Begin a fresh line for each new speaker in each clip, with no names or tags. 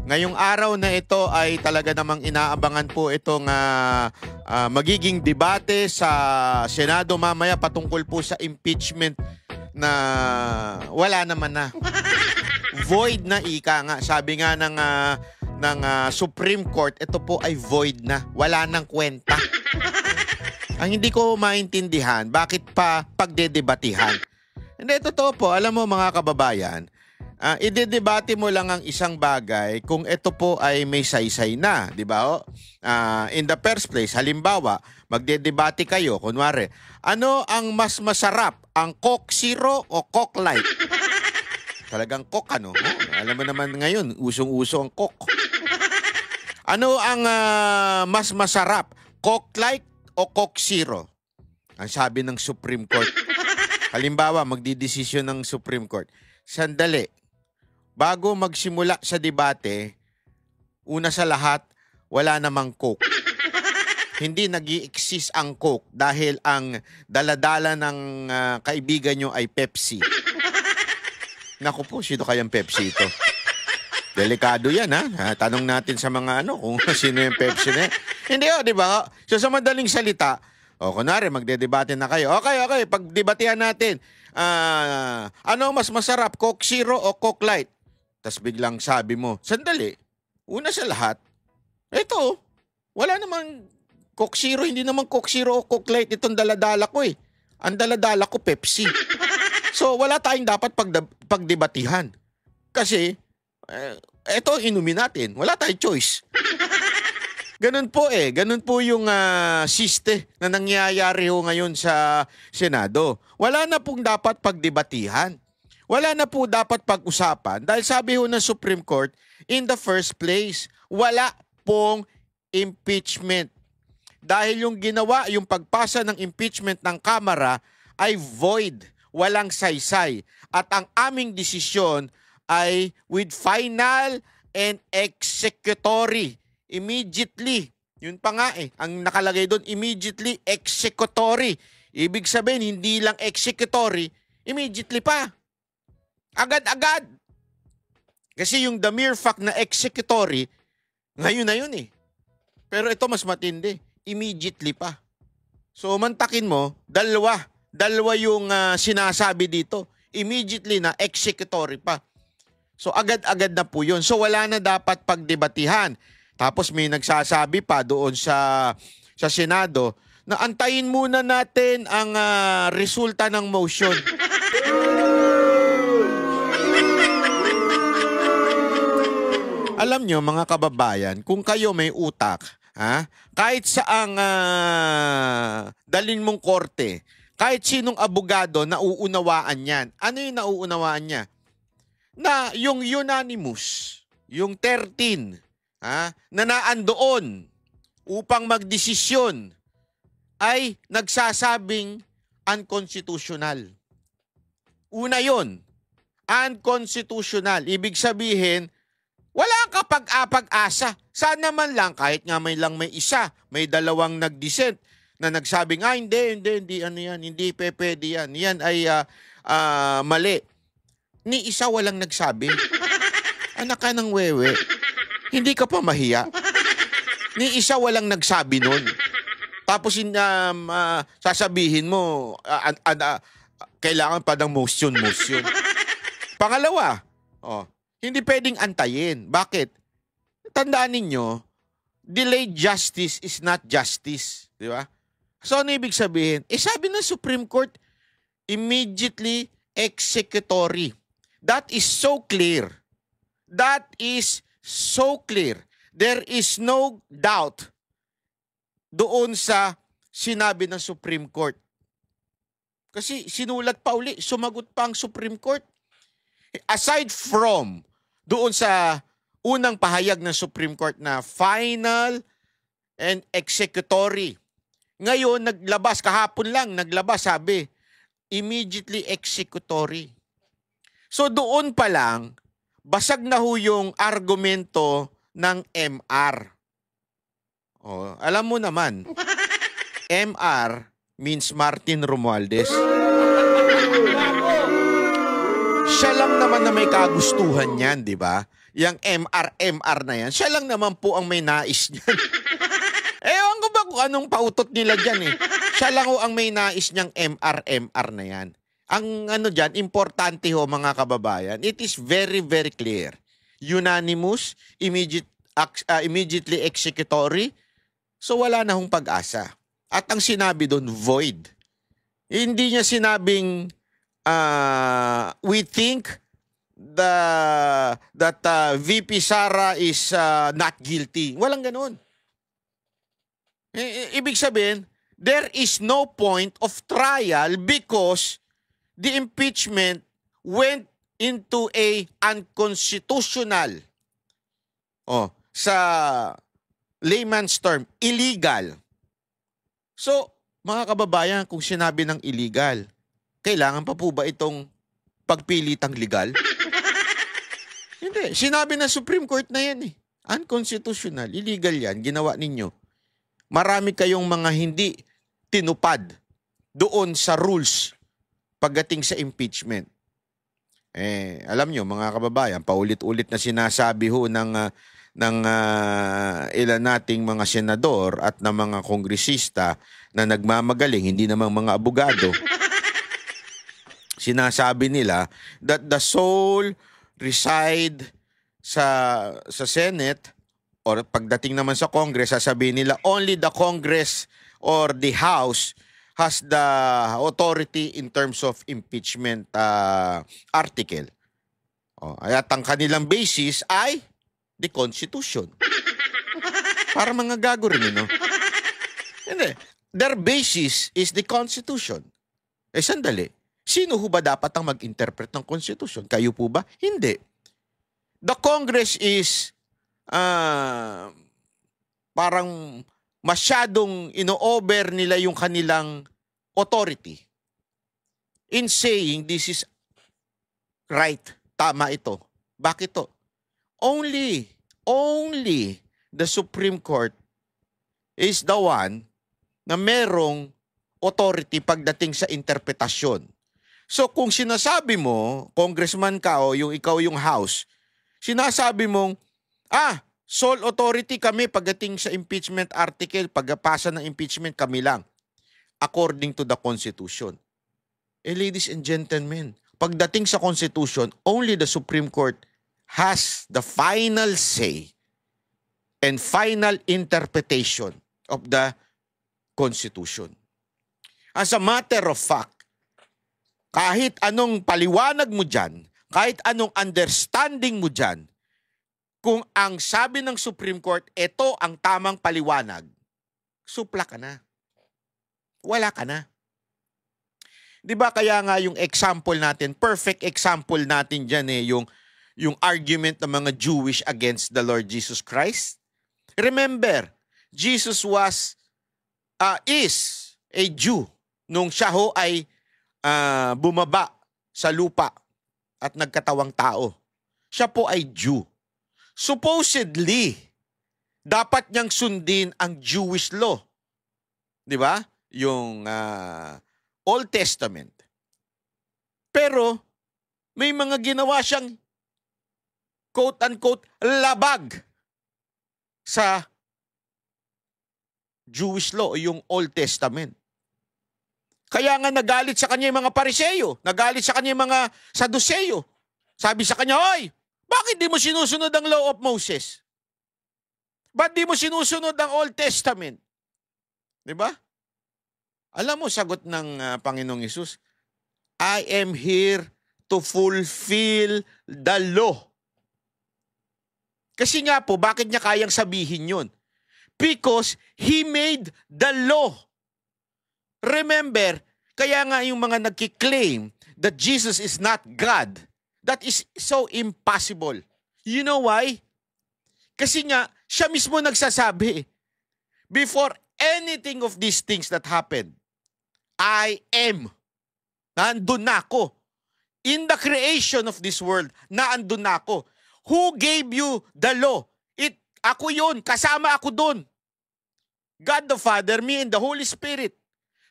Ngayong araw na ito ay talaga namang inaabangan po itong magiging debate sa Senado mamaya patungkol po sa impeachment na wala naman na. Void na ika nga. Sabi nga ng Supreme Court, ito po ay void na. Wala nang kwenta. Ang hindi ko maintindihan, bakit pa pagdedebatihan? Hindi, totoo po. Alam mo mga kababayan, idedebate mo lang ang isang bagay kung ito po ay may saysay na, di ba? In the first place, halimbawa, magdedebate kayo, kunwari, ano ang mas masarap, ang Coke Zero o Coke Light? Talagang Coke, ano? Alam mo naman ngayon, usong-uso ang Coke. Ano ang mas masarap, Coke Light o Coke Zero? Ang sabi ng Supreme Court. Halimbawa, magdidesisyon ng Supreme Court. Sandali. Bago magsimula sa debate, una sa lahat, wala namang Coke. Hindi nag-i-exist ang Coke dahil ang daladala ng kaibigan nyo ay Pepsi. Naku po, sino kayang Pepsi ito? Delikado yan, ha? Tanong natin sa mga kung sino yung Pepsi na yan. Hindi, di ba? So, sa madaling salita, kunwari, magdedebate na kayo. Okay, pagdebatehan natin, ano mas masarap, Coke Zero o Coke Light? Tapos biglang sabi mo, sandali, una sa lahat, eto, wala namang Coke Zero, hindi naman Coke Zero o Coke Light itong daladala ko eh. Ang daladala ko, Pepsi. So, wala tayong dapat pagdebatihan. Kasi, eto, inumin natin. Wala tayong choice. Ganun po Ganun po yung siste na nangyayari ho ngayon sa Senado. Wala na pong dapat pagdebatihan. Wala na po dapat pag-usapan dahil sabi ho ng Supreme Court, in the first place, wala pong impeachment. Dahil yung ginawa, yung pagpasa ng impeachment ng Kamara ay void, walang saysay. At ang aming desisyon ay with final and executory. Immediately. Yun pa nga ang nakalagay doon, immediately executory. Ibig sabihin, hindi lang executory, immediately pa. Agad-agad. Kasi yung the mere fact na executory, ngayon na yun Pero ito mas matindi, immediately pa. So mantakin mo, dalawa yung sinasabi dito. Immediately na executory pa. So agad-agad na po yun. So wala na dapat pagdebatihan. Tapos may nagsasabi pa doon sa Senado na antayin muna natin ang resulta ng motion. Alam nyo mga kababayan, kung kayo may utak, kahit saang dalin mong korte, kahit sinong abogado, nauunawaan yan. Ano yung nauunawaan niya? Na yung unanimous, yung 13, na naandoon upang magdesisyon ay nagsasabing unconstitutional. Una yon, unconstitutional. Ibig sabihin, wala ka pag-asa. Sana man lang, kahit nga may isa, may dalawang nag-dissent na nagsabing, hindi, hindi pwede yan. Yan ay mali. Ni isa walang nagsabi. Anak ka ng wewe. Hindi ka pa mahiya. Ni isa walang nagsabi nun. Tapos sasabihin mo, kailangan pa ng motion. Pangalawa, hindi pwedeng antayin. Bakit? Tandaan ninyo, delayed justice is not justice. Di ba? So ano ibig sabihin? Sabi ng Supreme Court, immediately executory. That is so clear. That is so clear. There is no doubt doon sa sinabi ng Supreme Court. Kasi sinulat pa uli, sumagot pa ang Supreme Court. Aside from doon sa unang pahayag ng Supreme Court na final and executory. Ngayon, kahapon lang, sabi, immediately executory. So doon pa lang, basag na ho yung argumento ng MR. Alam mo naman, MR means Martin Romualdez. Siya lang naman na may kagustuhan yan, di ba? Yang MR na yan, siya lang naman po ang may nais niyan. Ewan ko ba kung anong pautot nila dyan eh. Siya lang ho ang may nais niyang MR na yan. Ang ano dyan, importante ho mga kababayan, it is very, very clear. Unanimous, immediately executory, so wala na hong pag-asa. At ang sinabi doon, void. Hindi niya sinabing, we think that VP Sara is not guilty. Walang ganun. Ibig sabihin, there is no point of trial because the impeachment went into a unconstitutional, sa layman's term, illegal. So, mga kababayan, kung sinabi ng illegal, kailangan pa po ba itong pagpilitang legal? Hindi. Sinabi ng Supreme Court na yan eh. Unconstitutional. Illegal yan. Ginawa ninyo. Marami kayong mga hindi tinupad doon sa rules pagdating sa impeachment. Alam nyo mga kababayan, paulit-ulit na sinasabi ho ng ilan nating mga senador at ng mga kongresista na nagmamagaling, hindi namang mga abogado. Sinasabi nila that the sole reside sa Senate, or pagdating naman sa Congress, sasabihin nila only the Congress or the House has the authority in terms of impeachment article. At ang kanilang basis ay the Constitution. Para mga gago rin, no? Hindi. Their basis is the Constitution. Sandali. Sino ho ba dapat ang mag-interpret ng Constitution? Kayo po ba? Hindi. The Congress is parang masyadong ino-over nila yung kanilang authority in saying this is right, tama ito. Bakit to? Only the Supreme Court is the one na merong authority pagdating sa interpretasyon. So kung sinasabi mo, congressman ka o ikaw yung House, sinasabi mong, sole authority kami pagdating sa impeachment article, pagpasa ng impeachment kami lang, according to the Constitution. Ladies and gentlemen, pagdating sa Constitution, only the Supreme Court has the final say and final interpretation of the Constitution. As a matter of fact, kahit anong paliwanag mo dyan, kahit anong understanding mo dyan, kung ang sabi ng Supreme Court, ito ang tamang paliwanag, supla ka na. Wala ka na. Di ba kaya nga yung example natin, perfect example natin dyan yung argument ng mga Jewish against the Lord Jesus Christ? Remember, Jesus is a Jew nung siya ho ay bumaba sa lupa at nagkatawang tao. Siya po ay Jew. Supposedly, dapat niyang sundin ang Jewish law. Di ba? Yung Old Testament. Pero, may mga ginawa siyang quote-unquote labag sa Jewish law, yung Old Testament. Kaya nga nagalit sa kanya yung mga Pariseyo, nagalit sa kanya yung mga Saduseyo. Sabi sa kanya, "Hoy, bakit di mo sinusunod ang law of Moses? Ba't di mo sinusunod ang Old Testament?" Di ba? Alam mo, sagot ng Panginoong Hesus, "I am here to fulfill the law." Kasi nga po, bakit niya kayang sabihin yun? Because He made the law. Remember, kaya nga yung mga nagkiklaim that Jesus is not God, that is so impossible. You know why? Kasi nga, siya mismo nagsasabi, before anything of these things that happened, I am. Naandun na ako. In the creation of this world, naandun na ako. Who gave you the law? Ako yun. Kasama ako dun. God the Father, me, and the Holy Spirit.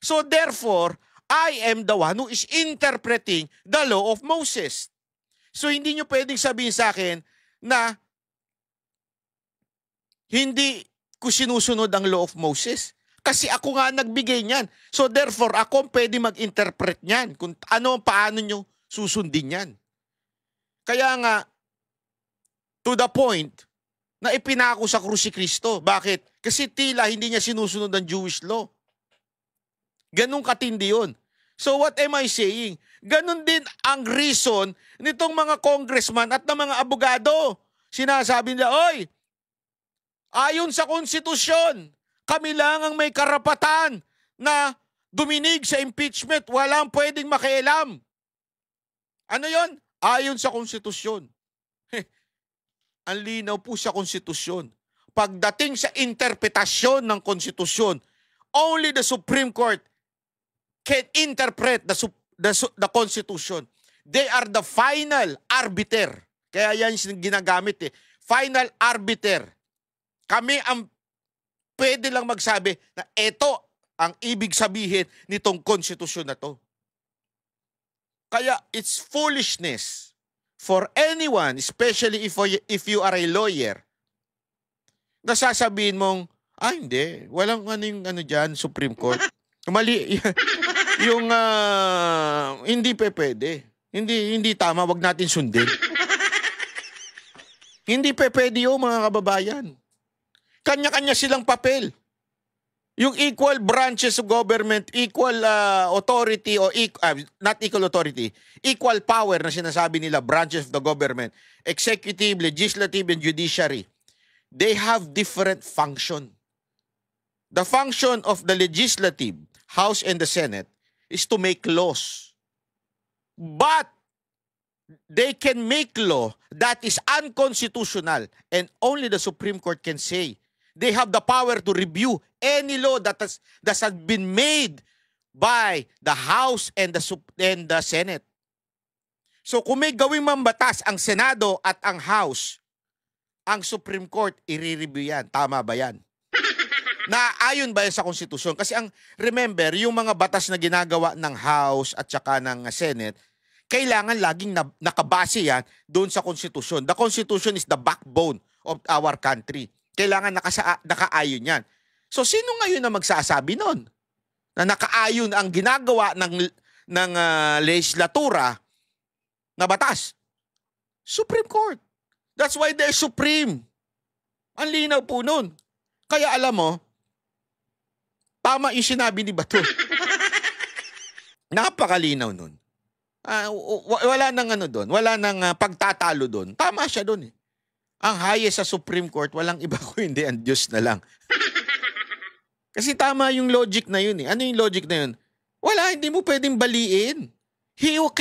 So therefore, I am the one who is interpreting the law of Moses. So hindi nyo pwedeng sabihin sa akin na hindi ko sinusunod ang law of Moses. Kasi ako nga nagbigay niyan. So therefore, ako pwede mag-interpret niyan kung paano nyo susundin yan. Kaya nga, to the point na ipinako sa krus si Kristo. Bakit? Kasi tila hindi niya sinusunod ang Jewish law. Ganun katindi yun. So what am I saying? Ganun din ang reason nitong mga congressman at ng mga abogado. Sinasabi nila, oy, ayon sa konstitusyon, kami lang ang may karapatan na duminig sa impeachment. Walang pwedeng makialam. Ano yon? Ayon sa konstitusyon. Ang linaw po sa konstitusyon. Pagdating sa interpretasyon ng konstitusyon, only the Supreme Court can interpret the Constitution. They are the final arbiter. Kaya yan yung ginagamit eh. Final arbiter. Kami ang pwede lang magsabi na ito ang ibig sabihin nitong konstitusyon na to. Kaya it's foolishness for anyone, especially if you are a lawyer, na sasabihin mong, hindi, walang dyan, Supreme Court. Mali, yung hindi pwede. Hindi tama, wag natin sundin. Hindi pwede yun, mga kababayan. Kanya-kanya silang papel. Yung equal branches of government, equal authority, o not equal authority, equal power na sinasabi nila, branches of the government, executive, legislative, and judiciary, they have different function. The function of the legislative, House and the Senate, is to make laws. But they can make law that is unconstitutional, and only the Supreme Court can say they have the power to review any law that has been made by the House and the Senate. So kung may gawing mambatas ang Senado at ang House, ang Supreme Court i-review yan. Tama ba yan? Naayon ba yan sa konstitusyon? Kasi remember, yung mga batas na ginagawa ng House at saka ng Senate, kailangan laging nakabase yan doon sa konstitusyon. The Constitution is the backbone of our country. Kailangan nakaayon yan. So sino ngayon na magsasabi nun? Na nakaayon ang ginagawa ng legislatura na batas? Supreme Court. That's why they're supreme. Ang linaw po nun. Kaya alam mo, tama yung sinabi ni Bato. Napakalinaw nun. Wala nang doon. Wala nang pagtatalo doon. Tama siya doon eh. Ang highest sa Supreme Court, walang iba ko hindi, ang Diyos na lang. Kasi tama yung logic na yun eh. Ano yung logic na yun? Wala, hindi mo pwedeng baliin. Hindi mo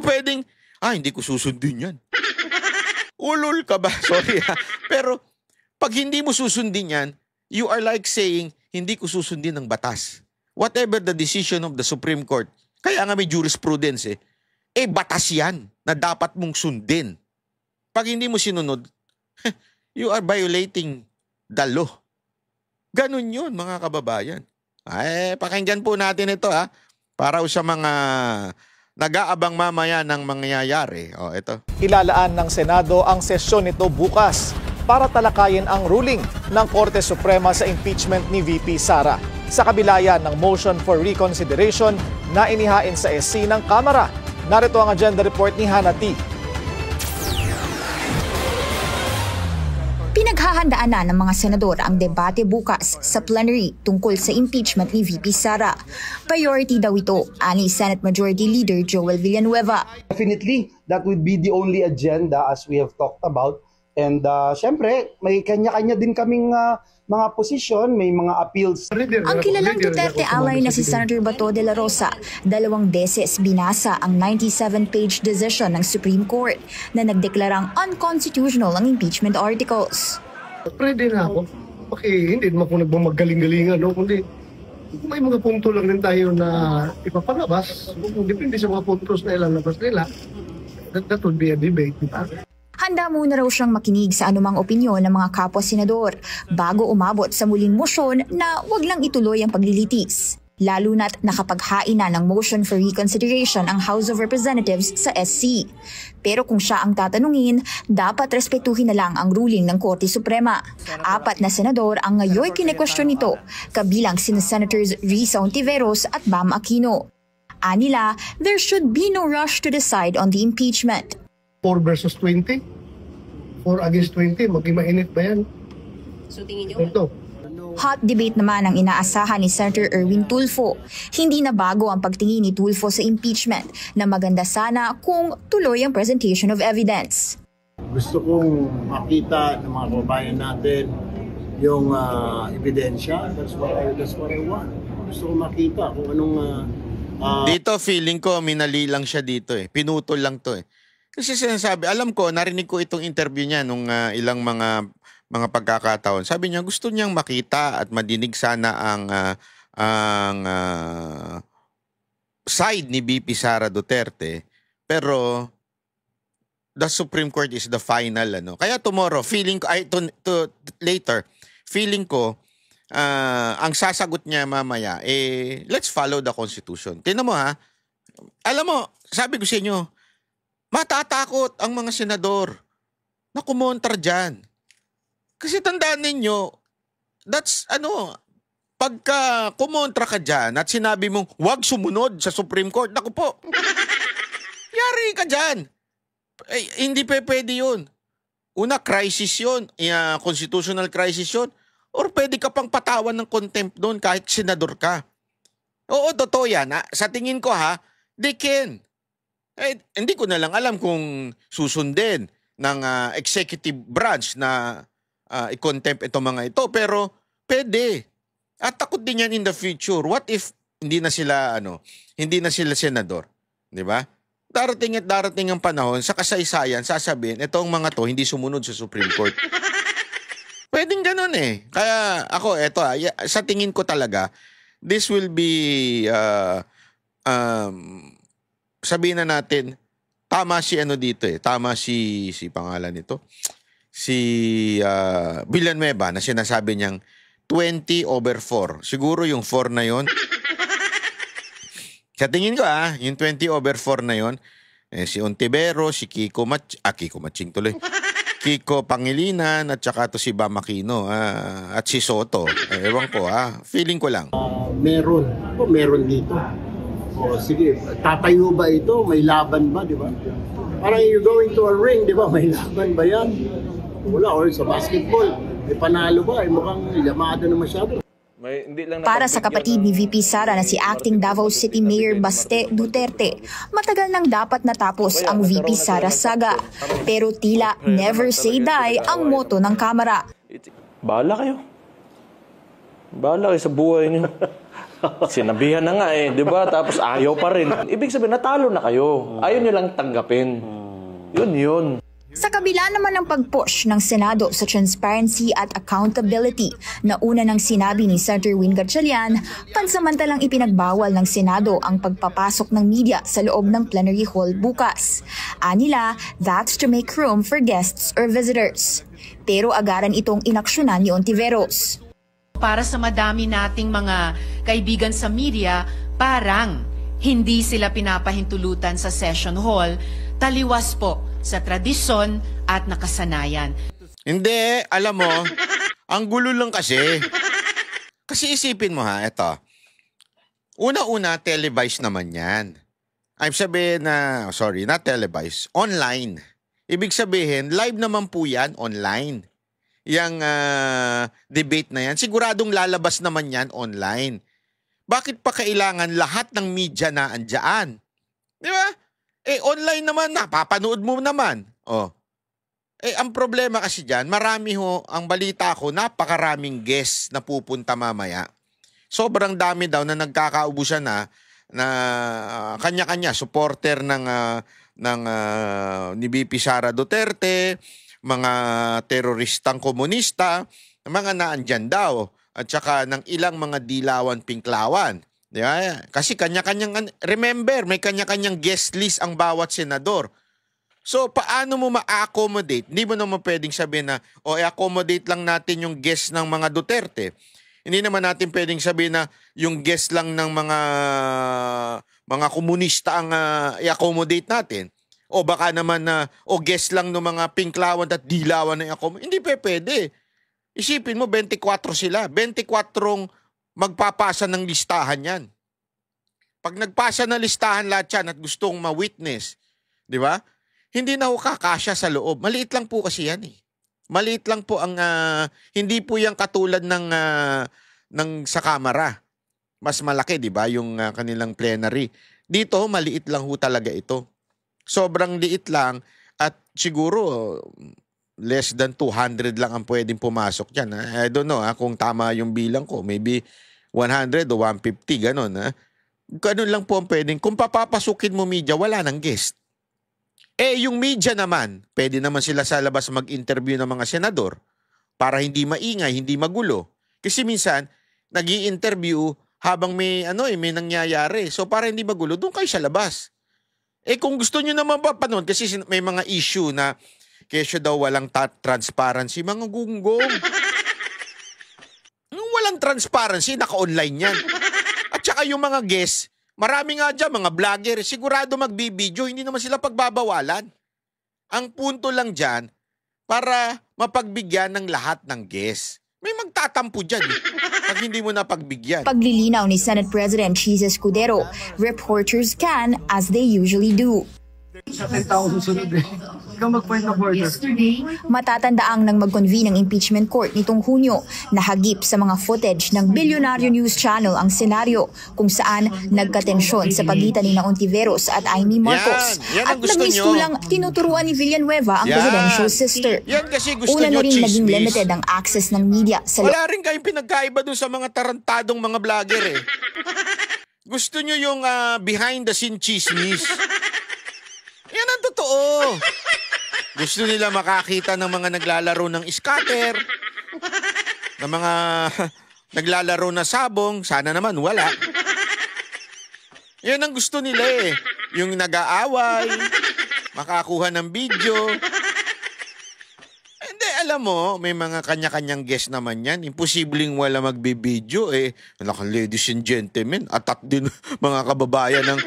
pwedeng, hindi ko susundin yan. Ulol ka ba? Sorry ha. Pero pag hindi mo susundin yan, you are like saying, hindi ko susundin ng batas. Whatever the decision of the Supreme Court, kaya nga may jurisprudence batas yan na dapat mong sundin. Pag hindi mo sinunod, you are violating the law. Ganun yun, mga kababayan. Pakinggan po natin ito para sa mga nag-aabang mamaya ng mangyayari. Ito.
Ilalaan ng Senado ang sesyon nito bukas para talakayin ang ruling ng Korte Suprema sa impeachment ni VP Sara. Sa kabila yan ng motion for reconsideration na inihain sa SC ng Kamara. Narito ang agenda report ni Hannah T.
Pinaghahandaan na ng mga senador ang debate bukas sa plenary tungkol sa impeachment ni VP Sara. Priority daw ito, ani Senate Majority Leader Joel Villanueva.
Definitely, that would be the only agenda as we have talked about. And syempre, may kanya-kanya din kaming mga posisyon, may mga appeals.
Ang kilalang Duterte ally na si Senator Bato de la Rosa, 2 beses binasa ang 97-page decision ng Supreme Court na nagdeklarang unconstitutional ang impeachment articles.
Pwede na ako. Hindi naman ako nagmamagaling-galingan, no? Kundi may mga punto lang din tayo na ipapalabas. Depende sa mga puntos na ilalabas nila. That would be a debate, di ba?
Handa muna raw siyang makinig sa anumang opinyon ng mga kapwa-senador bago umabot sa muling motion na wag lang ituloy ang paglilitis. lalo na't nakapaghain na ng motion for reconsideration ang House of Representatives sa SC. Pero kung siya ang tatanungin, dapat respetuhin na lang ang ruling ng Korte Suprema. 4 na senador ang ngayon kinekwestiyon nito, kabilang sina Senators Risa Ontiveros at Bam Aquino. Anila, there should be no rush to decide on the impeachment.
4 versus 20? 4 against 20? Maging mainit ba yan?
So tingin niyo?
Ito.
Hot debate naman ang inaasahan ni Senator Erwin Tulfo. Hindi na bago ang pagtingin ni Tulfo sa impeachment na maganda sana kung tuloy ang presentation of evidence.
Gusto kong makita ng mga kababayan natin yung ebidensya. That's what I want. Gusto kong makita kung anong...
Dito feeling ko minali lang siya dito eh. Pinutol lang to eh. Kasi sinasabi, alam ko, narinig ko itong interview niya nung ilang mga pagkakataon. Sabi niya gusto niyang makita at madinig sana ang side ni VP Sara Duterte, pero the Supreme Court is the final Kaya tomorrow feeling ko later feeling ko ang sasagot niya mamaya let's follow the Constitution. Tingnan mo ha. Alam mo, sabi ko sa inyo, matatakot ang mga senador na kumontra diyan. Kasi tandaan ninyo, that's pagka kumontra ka dyan at sinabi mong huwag sumunod sa Supreme Court, naku po, yari ka dyan. Hindi pwede yun. Una, crisis yun, constitutional crisis yun, or pwede ka pang patawan ng contempt doon kahit senador ka. Oo, totoo yan. Sa tingin ko they can. Hindi ko na lang alam kung susundin ng executive branch na i-contempt itong mga ito, pero pwede. At takot din yan in the future. What if hindi na sila senador, 'di ba? Darating ang panahon sa kasaysayan sasabihin itong mga to hindi sumunod sa Supreme Court. Pwedeng ganoon eh. Kaya ako sa tingin ko talaga this will be sabihin na natin tama si dito eh. Tama si pangalan nito. Si Villanueva na sinasabi niyang 20/4. Siguro yung 4 na yon. Sa tingin ko yung 20/4 na yon, si Ontivero, si Kiko Matching tuloy. Kiko Pangilinan at saka to si Bam Aquino at si Soto. Ewan ko feeling ko lang.
Meron dito. Sige, tatayo ba ito? May laban ba, di ba? Parang you're going to a ring, di ba? May laban ba yan? Wala, or sa basketball, may panalo ba? Mukhang lamado na masyado.
Para sa kapatid ni VP Sara na si Acting Davao City Mayor Baste Duterte, matagal nang dapat natapos ang VP Sara saga. Pero tila never say die ang moto ng Kamara.
Bahala kayo. Bahala kayo sa buhay niyo. Sinabihan na nga di ba? Tapos ayaw pa rin. Ibig sabihin, natalo na kayo. Ayaw niyo lang tanggapin. Yun.
Sa kabila naman ng pag-push ng Senado sa transparency at accountability na una nang sinabi ni Senator Win Gatchalian, pansamantalang ipinagbawal ng Senado ang pagpapasok ng media sa loob ng plenary hall bukas. Anila, that's to make room for guests or visitors. Pero agaran itong inaksyonan ni Ontiveros.
Para sa madami nating mga kaibigan sa media, parang hindi sila pinapahintulutan sa session hall, taliwas po sa tradisyon at nakasanayan.
Hindi, alam mo, ang gulo lang kasi. Kasi isipin mo ito. Una-una, televised naman yan. I'm sabihin not televised, online. Ibig sabihin, live naman po yan online. Yang debate na yan, siguradong lalabas naman yan online. Bakit pa kailangan lahat ng media na andyan? Di ba? Online naman, napapanood mo naman. Ang problema kasi dyan, marami ang balita ko, napakaraming guests na pupunta mamaya. Sobrang dami daw na nagkakaubusan na kanya-kanya, supporter ni VP Sara Duterte, mga teroristang komunista, mga naandyan daw, at saka ng ilang mga dilawan pinklawan. Yeah, kasi kanya-kanyang, remember, may kanya-kanyang guest list ang bawat senador. So, paano mo ma-accommodate? Hindi mo naman pwedeng sabihin na, i-accommodate lang natin yung guest ng mga Duterte. Hindi naman natin pwedeng sabihin na yung guest lang ng mga komunista ang i-accommodate natin. O baka naman na guest lang ng mga pinklawan at dilawan na i-accommodate. Hindi pwede. Isipin mo, 24 sila. 24 magpapasa ng listahan yan. Pag nagpasa ng listahan lahat yan at gustong ma-witness, di ba? Hindi na ho kakasya sa loob. Maliit lang po kasi yan eh. Maliit lang po ang, hindi po yung katulad ng sa kamera. Mas malaki, di ba, yung kanilang plenary. Dito, maliit lang ho talaga ito. Sobrang liit lang at siguro less than 200 lang ang pwedeng pumasok dyan. I don't know kung tama yung bilang ko. Maybe 100 o 150, ganun. Ganun lang po ang pwedeng. Kung papapasukin mo media, wala nang guest. Yung media naman, pwede naman sila sa labas mag-interview ng mga senador para hindi maingay, hindi magulo. Kasi minsan, nag-i-interview habang may nangyayari. So para hindi magulo, doon kayo sa labas. Kung gusto nyo naman papanood, kasi may mga issue na kesyo daw walang transparency, mga gunggong. Yung walang transparency, naka-online yan. At saka yung mga guests, marami nga dyan, mga vlogger, sigurado magbibideo, hindi naman sila pagbabawalan. Ang punto lang dyan, para mapagbigyan ng lahat ng guests. May magtatampo dyan pag hindi mo na pagbigyan.
Paglilinaw ni Senate President Cheese Escudero, reporters can as they usually do.
Sa 10,000 sunod Ikaw mag-point of order.
Matatandaang nang mag-convene ang impeachment court nitong Hunyo, nahagip sa mga footage ng Bilyonaryo News Channel ang senaryo kung saan nagkatensyon sa pagitan ni Ontiveros at Amy Marcos.
Yan
At
ang gusto
nagmistulang tinuturuan ni Villanueva ang presidential sister.
Yan kasi gusto
Una na
nyo,
rin naging
chismis.
limited ang access ng media sa
Wala rin kayong pinagkaiba dun sa mga tarantadong mga vlogger eh. Gusto nyo yung behind the scene chismis. Yan ang totoo. Gusto nila makakita ng mga naglalaro ng scatter, ng mga naglalaro na sabong, sana naman wala. Yan ang gusto nila eh. Yung nag-aaway, makakuha ng video. Hindi, alam mo, may mga kanya-kanyang guest naman yan. Imposibleng wala magbibideo eh. Ladies and gentlemen, atat din mga kababayan ng...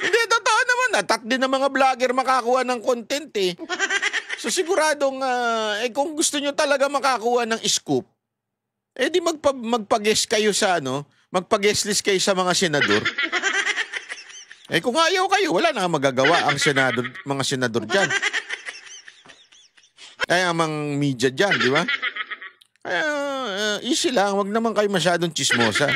Hindi, totoo naman. Atat din ng mga vlogger makakuha ng content eh. So siguradong, kung gusto nyo talaga makakuha ng scoop, di magpag-guest kayo sa magpag-guest list kayo sa mga senador. Kung ayaw kayo, wala na magagawa ang senador, mga senador dyan. Kaya ang mga media dyan, di ba? Easy lang, wag naman kayo masyadong chismosa.